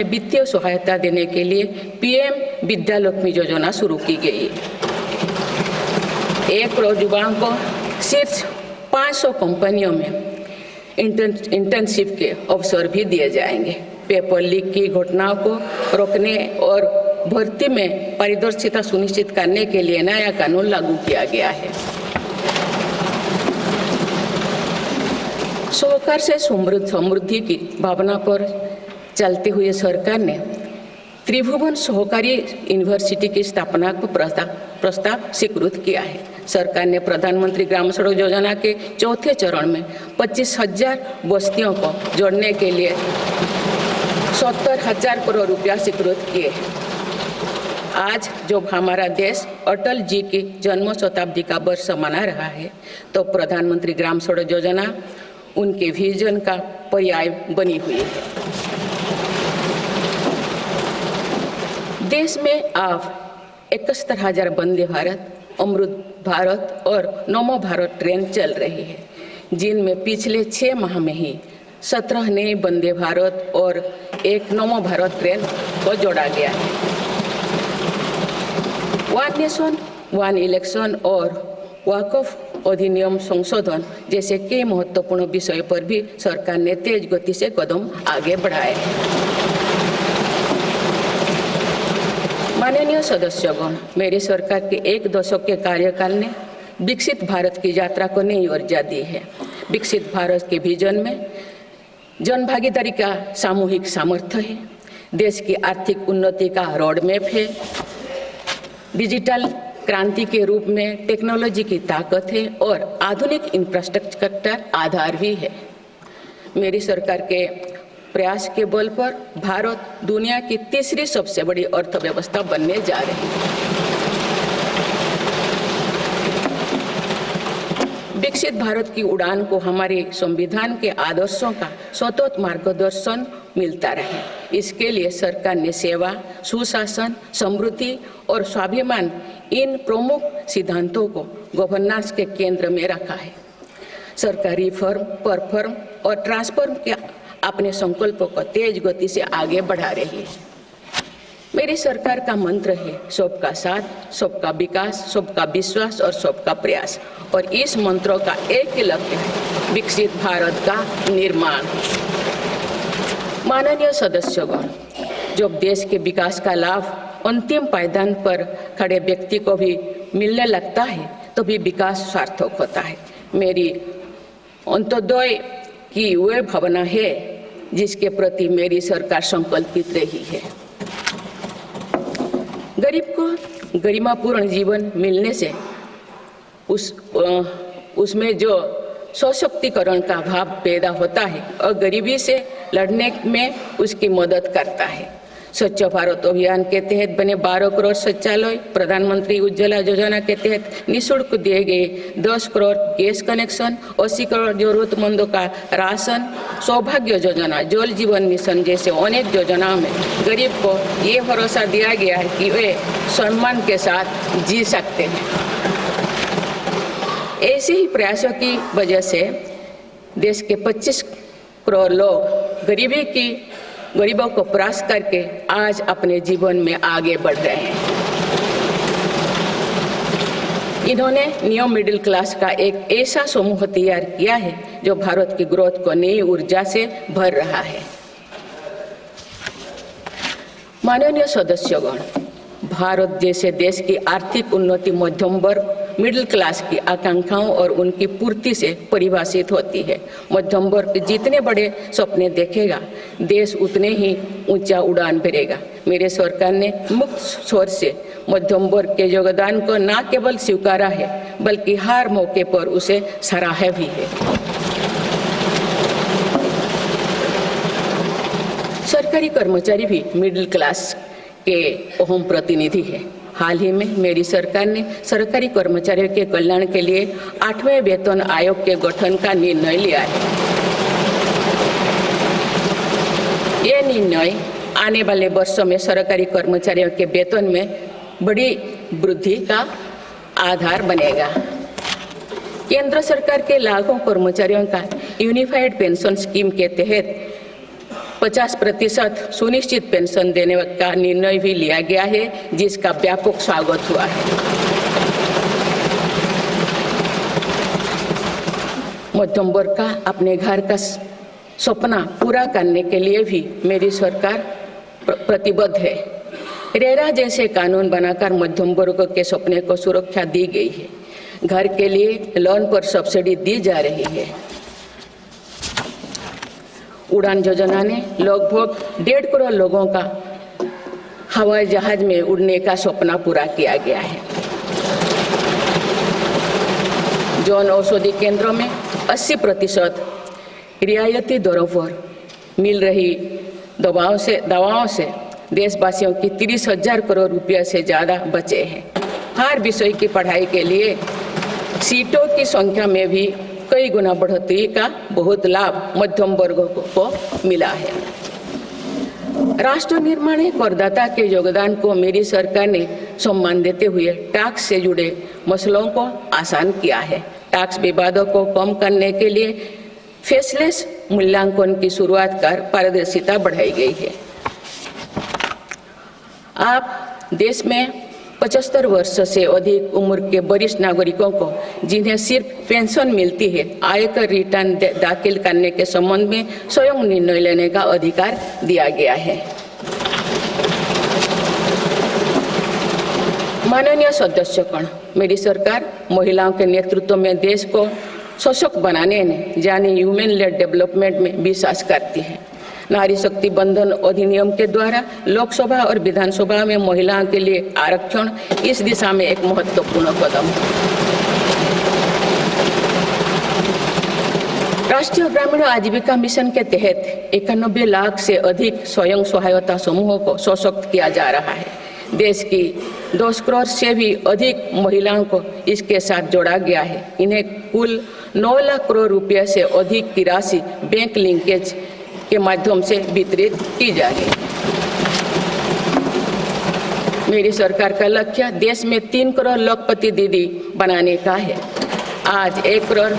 वित्तीय सहायता देने के लिए पीएम विद्यालक्ष्मी योजना शुरू की गई। 1 करोड़ युवाओं को शीर्ष 500 कंपनियों में इंटर्नशिप के अवसर भी दिए जाएंगे। पेपर लीक की घटनाओं को रोकने और भर्ती में पारदर्शिता सुनिश्चित करने के लिए नया कानून लागू किया गया है। सहकार से समृद्धि की भावना पर चलते हुए सरकार ने त्रिभुवन सहकारी यूनिवर्सिटी की स्थापना को प्रस्ताव स्वीकृत किया है। सरकार ने प्रधानमंत्री ग्राम सड़क योजना के चौथे चरण में 25,000 बस्तियों को जोड़ने के लिए 70,000 करोड़ रुपया स्वीकृत किए हैं। आज जब हमारा देश अटल जी की जन्म शताब्दी का वर्ष मना रहा है, तो प्रधानमंत्री ग्राम सड़क योजना उनके विजन का पर्याय बनी हुई है। देश में अब 71,000 वंदे भारत, अमृत भारत और नमो भारत ट्रेन चल रही है, जिनमें पिछले 6 माह में ही 17 नए वंदे भारत और 1 नमो भारत ट्रेन को जोड़ा गया है। वन नेशन वन इलेक्शन और वक्फ अधिनियम संशोधन जैसे कई महत्वपूर्ण विषय पर भी सरकार ने तेज गति से कदम आगे बढ़ाए हैं। माननीय सदस्यगण, मेरी सरकार के 1 दशक के कार्यकाल ने विकसित भारत की यात्रा को नई ऊर्जा दी है। विकसित भारत के विजन में जन भागीदारी का सामूहिक सामर्थ्य है, देश की आर्थिक उन्नति का रोड मैप है, डिजिटल क्रांति के रूप में टेक्नोलॉजी की ताकत है और आधुनिक इंफ्रास्ट्रक्चर आधार भी है। मेरी सरकार के प्रयास के बल पर भारत दुनिया की तीसरी सबसे बड़ी अर्थव्यवस्था बनने जा रही है। विकसित भारत की उड़ान को हमारे संविधान के आदर्शों का सतत मार्गदर्शन मिलता रहे, इसके लिए सरकार ने सेवा, सुशासन, समृद्धि और स्वाभिमान इन प्रमुख सिद्धांतों को गवर्नेंस के केंद्र में रखा है। सरकार रिफॉर्म, परफॉर्म और ट्रांसफॉर्म के अपने संकल्पों को तेज गति से आगे बढ़ा रही है। मेरी सरकार का मंत्र है सबका साथ, सबका विकास, सबका विश्वास और सबका प्रयास, और इस मंत्रों का एक ही लक्ष्य है विकसित भारत का निर्माण। माननीय सदस्यगण, जब देश के विकास का लाभ अंतिम पायदान पर खड़े व्यक्ति को भी मिलने लगता है, तो भी विकास सार्थक होता है। मेरी अंत्योदय की वह भावना है जिसके प्रति मेरी सरकार संकल्पित रही है। गरीब को गरिमापूर्ण जीवन मिलने से उसमें जो सशक्तिकरण का भाव पैदा होता है और गरीबी से लड़ने में उसकी मदद करता है। स्वच्छ भारत अभियान के तहत बने 12 करोड़ शौचालय, प्रधानमंत्री उज्ज्वला योजना के तहत निःशुल्क दिए गए 10 करोड़ गैस कनेक्शन, 80 करोड़ जरूरतमंदों का राशन, सौभाग्य योजना, जल जीवन मिशन जैसे अनेक योजनाओं में गरीब को ये भरोसा दिया गया है कि वे सम्मान के साथ जी सकते हैं। ऐसे ही प्रयासों की वजह से देश के 25 करोड़ लोग गरीबों को परास्त करके आज अपने जीवन में आगे बढ़ रहे हैं। इन्होंने न्यू मिडिल क्लास का एक ऐसा समूह तैयार किया है जो भारत की ग्रोथ को नई ऊर्जा से भर रहा है। माननीय सदस्यगण, भारत जैसे देश की आर्थिक उन्नति मध्यम वर्ग मिडिल क्लास की आकांक्षाओं और उनकी पूर्ति से परिभाषित होती है। मध्यम वर्ग जितने बड़े सपने देखेगा, देश उतने ही ऊंचा उड़ान भरेगा। मेरे सरकार ने मुक्त स्वर से मध्यम वर्ग के योगदान को न केवल स्वीकारा है, बल्कि हर मौके पर उसे सराहा भी है। सरकारी कर्मचारी भी मिडिल क्लास के अहम प्रतिनिधि है। हाल ही में मेरी सरकार ने सरकारी कर्मचारियों के कल्याण के लिए 8वें वेतन आयोग के गठन का निर्णय लिया है। ये निर्णय आने वाले वर्षों में सरकारी कर्मचारियों के वेतन में बड़ी वृद्धि का आधार बनेगा। केंद्र सरकार के लाखों कर्मचारियों का यूनिफाइड पेंशन स्कीम के तहत 50% सुनिश्चित पेंशन देने का निर्णय भी लिया गया है, जिसका व्यापक स्वागत हुआ है। मध्यम वर्ग का अपने घर का सपना पूरा करने के लिए भी मेरी सरकार प्रतिबद्ध है। रेरा जैसे कानून बनाकर मध्यम वर्ग के सपने को सुरक्षा दी गई है। घर के लिए लोन पर सब्सिडी दी जा रही है। उड़ान योजना ने लगभग 1.5 करोड़ लोगों का हवाई जहाज में उड़ने का सपना पूरा किया गया है। जन औषधि केंद्रों में 80% रियायती दरों पर मिल रही दवाओं से देशवासियों की 30,000 करोड़ रुपये से ज़्यादा बचे हैं। हर विषय की पढ़ाई के लिए सीटों की संख्या में भी कई गुना बढ़ोतरी का बहुत लाभ मध्यम वर्ग को मिला है। राष्ट्र निर्माण में करदाता के योगदान को मेरी सरकार ने सम्मान देते हुए टैक्स से जुड़े मसलों को आसान किया है। टैक्स विवादों को कम करने के लिए फेसलेस मूल्यांकन की शुरुआत कर पारदर्शिता बढ़ाई गई है। आप देश में 75 वर्ष से अधिक उम्र के वरिष्ठ नागरिकों को जिन्हें सिर्फ पेंशन मिलती है, आयकर रिटर्न दाखिल करने के संबंध में स्वयं निर्णय लेने का अधिकार दिया गया है। माननीय सदस्यगण, मेरी सरकार महिलाओं के नेतृत्व में देश को सशक्त बनाने में यानी ह्यूमन लेड डेवलपमेंट में विश्वास करती है। नारी शक्ति बंधन अधिनियम के द्वारा लोकसभा और विधानसभा में महिलाओं के लिए आरक्षण इस दिशा में एक महत्वपूर्ण कदम है। राष्ट्रीय ग्रामीण आजीविका मिशन के तहत 91 लाख से अधिक स्वयं सहायता समूहों को सशक्त किया जा रहा है। देश की 10 करोड़ से भी अधिक महिलाओं को इसके साथ जोड़ा गया है। इन्हें कुल 9 लाख करोड़ रुपये से अधिक की राशि बैंक लिंकेज के माध्यम से वितरित की जा रही है। मेरी सरकार का लक्ष्य देश में 3 करोड़ लखपति दीदी बनाने का है। आज 1 करोड़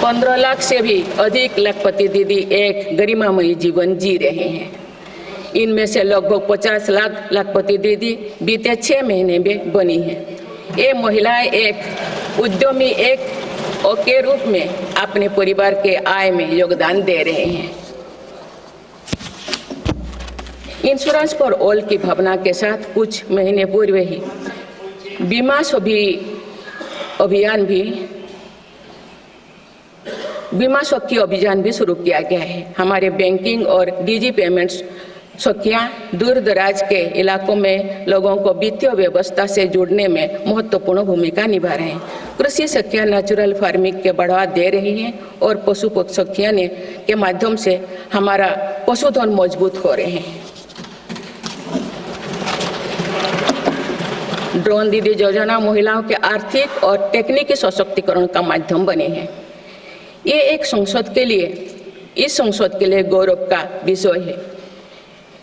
15 लाख से भी अधिक लखपति दीदी एक गरिमामयी जीवन जी रहे हैं। इनमें से लगभग 50 लाख लखपति दीदी बीते 6 महीने में बनी हैं। ये महिलाएं एक उद्यमी के रूप में अपने परिवार के आय में योगदान दे रहे हैं। इंश्योरेंस फॉर ऑल की भावना के साथ कुछ महीने पूर्व ही बीमा सखी अभियान भी शुरू किया गया है। हमारे बैंकिंग और डिजी पेमेंट्स सखियां दूर दराज के इलाकों में लोगों को वित्तीय व्यवस्था से जुड़ने में महत्वपूर्ण भूमिका निभा रहे हैं। कृषि सखियां नेचुरल फार्मिंग के बढ़ावा दे रही हैं और पशु सखियां के माध्यम से हमारा पशुधन मजबूत हो रहे हैं। ड्रोन दीदी योजना महिलाओं के आर्थिक और तकनीकी सशक्तिकरण का माध्यम बने हैं। ये इस संसद के लिए गौरव का विषय है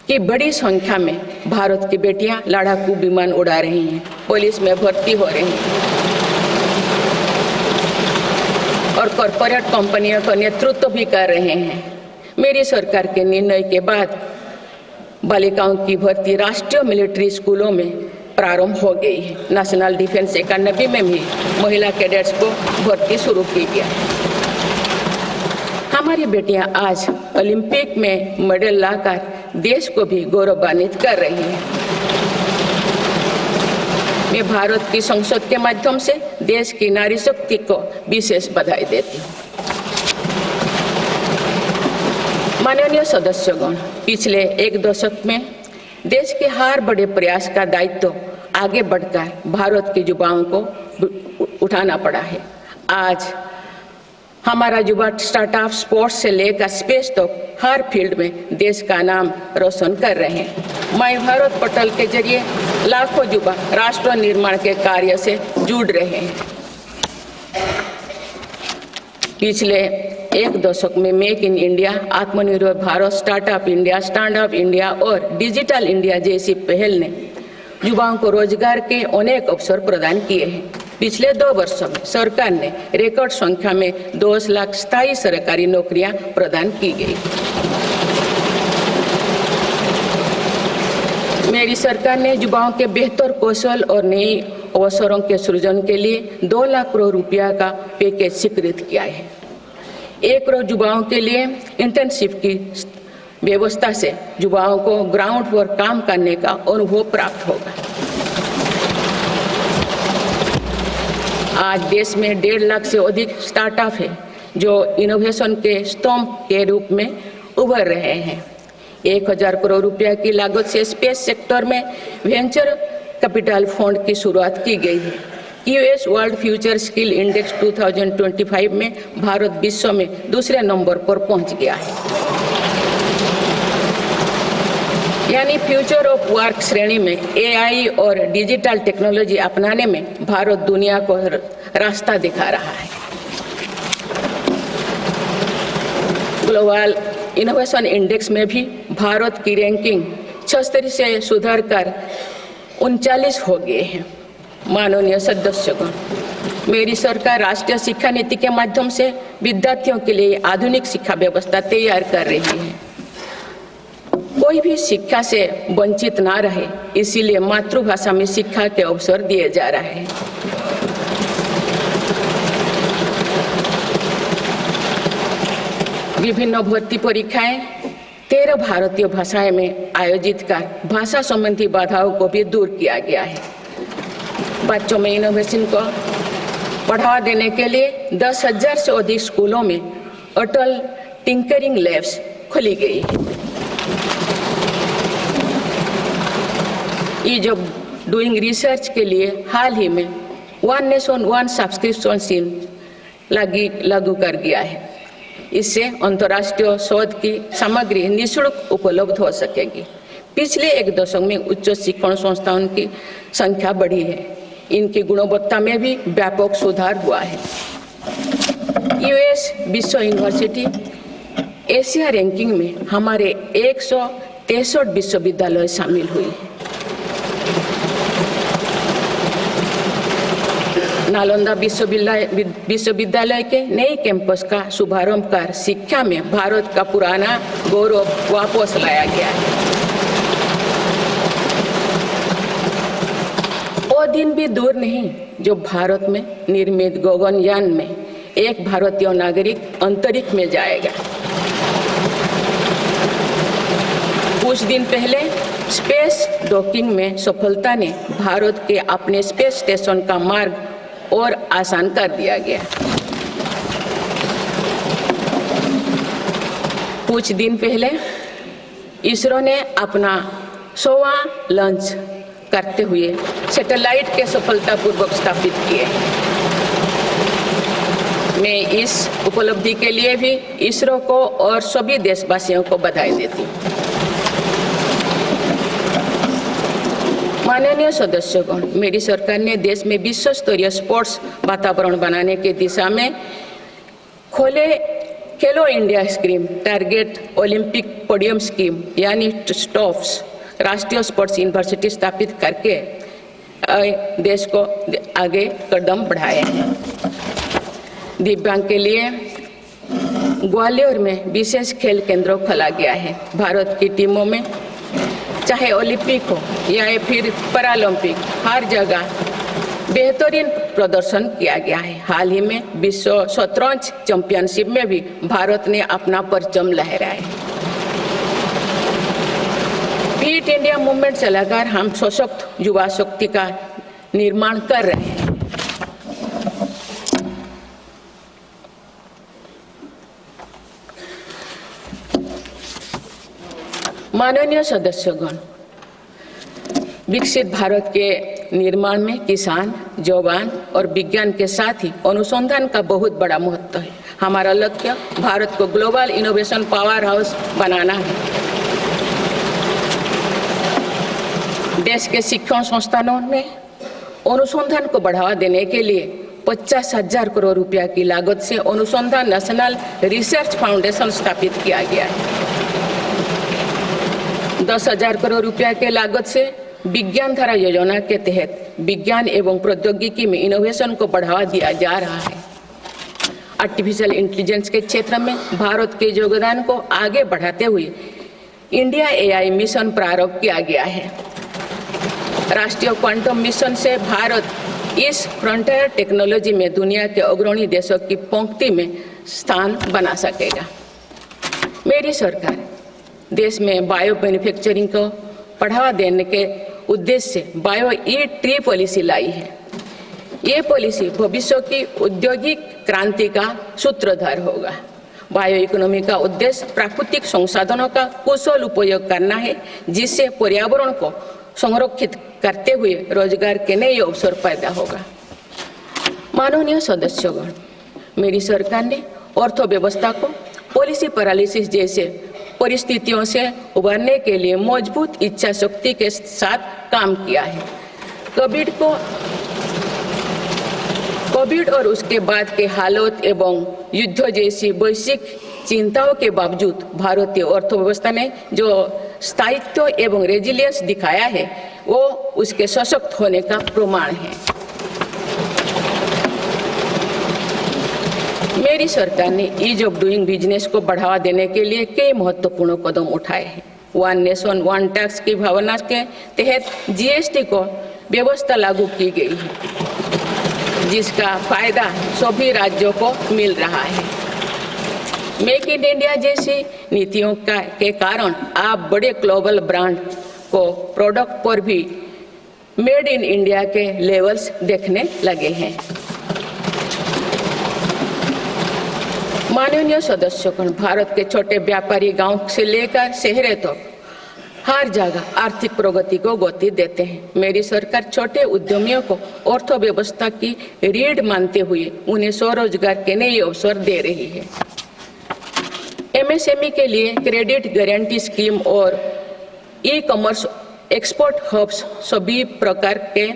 कि बड़ी संख्या में भारत की बेटियां लड़ाकू विमान उड़ा रही हैं, पुलिस में भर्ती हो रही हैं और कॉरपोरेट कंपनियों का नेतृत्व भी कर रहे हैं। मेरी सरकार के निर्णय के बाद बालिकाओं की भर्ती राष्ट्रीय मिलिट्री स्कूलों में प्रारंभ हो गई है। नेशनल डिफेंस एकेडमी में भी महिला कैडेट्स को भर्ती शुरू की गई है। हमारी बेटियां आज ओलंपिक में मेडल लाकर देश को भी गौरवान्वित कर रही हैं। मैं भारत की संसद के माध्यम से देश की नारी शक्ति को विशेष बधाई देती हूँ। माननीय सदस्यगण, पिछले 1 दशक में देश के हर बड़े प्रयास का दायित्व आगे बढ़कर भारत के युवाओं को उठाना पड़ा है। आज हमारा युवा स्टार्टअप स्पोर्ट्स से लेकर स्पेस तक हर फील्ड में देश का नाम रोशन कर रहे हैं। माय भारत पोर्टल के जरिए लाखों युवा राष्ट्र निर्माण के कार्य से जुड़ रहे हैं। पिछले 1 दशक में मेक इन इंडिया, आत्मनिर्भर Bharat, startup India, stand up India और डिजिटल इंडिया जैसी पहल ने युवाओं को रोजगार के अनेक अवसर प्रदान किए हैं। पिछले 2 वर्षों में सरकार ने रिकॉर्ड संख्या में 10 लाख स्थायी सरकारी नौकरियां प्रदान की गई। मेरी सरकार ने युवाओं के बेहतर कौशल और नए अवसरों के सृजन के लिए 2 लाख करोड़ रुपया का पैकेज स्वीकृत किया है। 1 करोड़ युवाओं के लिए इंटर्नशिप की व्यवस्था से युवाओं को ग्राउंड पर काम करने का अनुभव प्राप्त होगा। आज देश में 1.5 लाख से अधिक स्टार्टअप है जो इनोवेशन के स्तंभ के रूप में उभर रहे हैं। 1000 करोड़ रुपया की लागत से स्पेस सेक्टर में वेंचर कैपिटल फंड की शुरुआत की गई है। US world future skill index 2025 में भारत विश्व में दूसरे नंबर पर पहुंच गया है, यानी फ्यूचर ऑफ वर्क श्रेणी में एआई और डिजिटल टेक्नोलॉजी अपनाने में भारत दुनिया को रास्ता दिखा रहा है। ग्लोबल इनोवेशन इंडेक्स में भी भारत की रैंकिंग 76 से सुधरकर 39 हो गए हैं। माननीय सदस्यगण, मेरी सरकार राष्ट्रीय शिक्षा नीति के माध्यम से विद्यार्थियों के लिए आधुनिक शिक्षा व्यवस्था तैयार कर रही है। कोई भी शिक्षा से वंचित ना रहे, इसीलिए मातृभाषा में शिक्षा के अवसर दिए जा रहे हैं। विभिन्न भर्ती परीक्षाएं 13 भारतीय भाषाएं में आयोजित कर भाषा संबंधी बाधाओं को भी दूर किया गया है। बच्चों में इनोवेशन को बढ़ावा देने के लिए 10,000 से अधिक स्कूलों में अटल टिंकरिंग लैब्स खोली गई है। ईज ऑफ डूइंग रिसर्च के लिए हाल ही में 1 नेशन 1 सब्सक्रिप्शन स्कीम लागू कर गया है। इससे अंतर्राष्ट्रीय शोध की सामग्री निःशुल्क उपलब्ध हो सकेगी। पिछले 1 दशक में उच्च शिक्षण संस्थाओं की संख्या बढ़ी है। इनकी गुणवत्ता में भी व्यापक सुधार हुआ है। यूएस विश्व यूनिवर्सिटी एशिया रैंकिंग में हमारे 163 विश्वविद्यालय शामिल हुई है। नालंदा विश्वविद्यालय के नए कैंपस का शुभारंभ कर शिक्षा में भारत का पुराना गौरव वापस लाया गया है। वो दिन भी दूर नहीं जो भारत में निर्मित गगनयान में एक भारतीय नागरिक अंतरिक्ष में जाएगा। कुछ दिन पहले स्पेस डॉकिंग में सफलता ने भारत के अपने स्पेस स्टेशन का मार्ग और आसान कर दिया गया। कुछ दिन पहले इसरो ने अपना 100वां लॉन्च करते हुए सैटेलाइट के सफलतापूर्वक स्थापित किए। मैं इस उपलब्धि के लिए भी इसरो को और सभी देशवासियों को बधाई देती हूँ। माननीय सदस्यगण, मेरी सरकार ने देश में विश्व स्तरीय स्पोर्ट्स वातावरण बनाने की दिशा में खोले खेलो India scheme, target Olympic podium scheme यानी स्टॉप्स राष्ट्रीय स्पोर्ट्स यूनिवर्सिटी स्थापित करके देश को आगे कदम बढ़ाए हैं। दिव्यांग के लिए ग्वालियर में विशेष खेल केंद्र खोला गया है। भारत की टीमों में चाहे ओलंपिक हो या फिर पैरालंपिक, हर जगह बेहतरीन प्रदर्शन किया गया है। हाल ही में विश्व शतरंज चैंपियनशिप में भी भारत ने अपना परचम लहराया। फिट इंडिया मूवमेंट चलाकर हम सशक्त युवा शक्ति का निर्माण कर रहे हैं। माननीय सदस्यगण, विकसित भारत के निर्माण में किसान, जवान और विज्ञान के साथ ही अनुसंधान का बहुत बड़ा महत्व है। हमारा लक्ष्य भारत को ग्लोबल इनोवेशन पावर हाउस बनाना है। देश के शिक्षण संस्थानों में अनुसंधान को बढ़ावा देने के लिए 50,000 करोड़ रुपया की लागत से अनुसंधान नेशनल रिसर्च फाउंडेशन स्थापित किया गया है। 10,000 करोड़ रुपया के लागत से विज्ञान धारा योजना के तहत विज्ञान एवं प्रौद्योगिकी में इनोवेशन को बढ़ावा दिया जा रहा है। आर्टिफिशियल इंटेलिजेंस के क्षेत्र में भारत के योगदान को आगे बढ़ाते हुए इंडिया एआई मिशन प्रारंभ किया गया है। राष्ट्रीय क्वांटम मिशन से भारत इस फ्रंटियर टेक्नोलॉजी में दुनिया के अग्रणी देशों की पंक्ति में स्थान बना सकेगा। मेरी सरकार देश में बायो मैन्युफैक्चरिंग को बढ़ावा देने के उद्देश्य से बायो ई-ट्री पॉलिसी लाई है। ये पॉलिसी भविष्य की औद्योगिक क्रांति का सूत्रधार होगा। बायो इकोनॉमी का उद्देश्य प्राकृतिक संसाधनों का कुशल उपयोग करना है, जिससे पर्यावरण को संरक्षित करते हुए रोजगार के नए अवसर पैदा होगा। माननीय सदस्यगण, मेरी सरकार ने अर्थव्यवस्था को पॉलिसी पैरालिसिस जैसे परिस्थितियों से उबरने के लिए मजबूत इच्छा शक्ति के साथ काम किया है। कोविड और उसके बाद के हालात एवं युद्ध जैसी वैश्विक चिंताओं के बावजूद भारतीय अर्थव्यवस्था ने जो स्थायित्व एवं रेजिलियंस दिखाया है, वो उसके सशक्त होने का प्रमाण है। मेरी सरकार ने ईज ऑफ डूइंग बिजनेस को बढ़ावा देने के लिए कई महत्वपूर्ण कदम उठाए हैं। वन नेशन वन टैक्स की भावना के तहत जीएसटी को व्यवस्था लागू की गई है, जिसका फायदा सभी राज्यों को मिल रहा है। मेक इन इंडिया जैसी नीतियों के कारण आप बड़े ग्लोबल ब्रांड को प्रोडक्ट पर भी मेड इन इंडिया के लेवल्स देखने लगे हैं। माननीय सदस्यगण, भारत के छोटे व्यापारी गांव से लेकर शहरों तक हर जगह आर्थिक प्रगति को गति देते हैं। मेरी सरकार छोटे उद्यमियों को अर्थव्यवस्था की रीढ़ मानते हुए उन्हें स्वरोजगार के नए अवसर दे रही है। एमएसएमई के लिए क्रेडिट गारंटी स्कीम और ई कॉमर्स एक्सपोर्ट हब्स सभी प्रकार के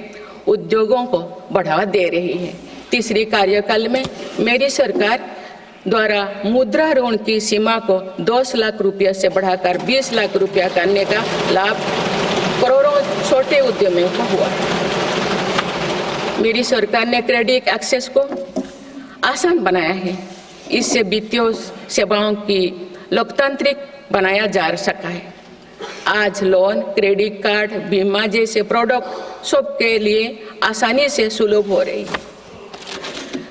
उद्योगों को बढ़ावा दे रही है। तीसरी कार्यकाल में मेरी सरकार द्वारा मुद्रा ऋण की सीमा को 10 लाख रुपये से बढ़ाकर 20 लाख रुपया करने का लाभ करोड़ों छोटे उद्यमियों को हुआ। मेरी सरकार ने क्रेडिट एक्सेस को आसान बनाया है। इससे वित्तीय सेवाओं की लोकतांत्रिक बनाया जा सका है। आज लोन, क्रेडिट कार्ड, बीमा जैसे प्रोडक्ट सबके लिए आसानी से सुलभ हो रही है।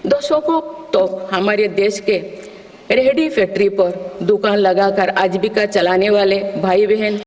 दशकों तो हमारे देश के रेहड़ी फैक्ट्री पर दुकान लगाकर आजीविका चलाने वाले भाई बहन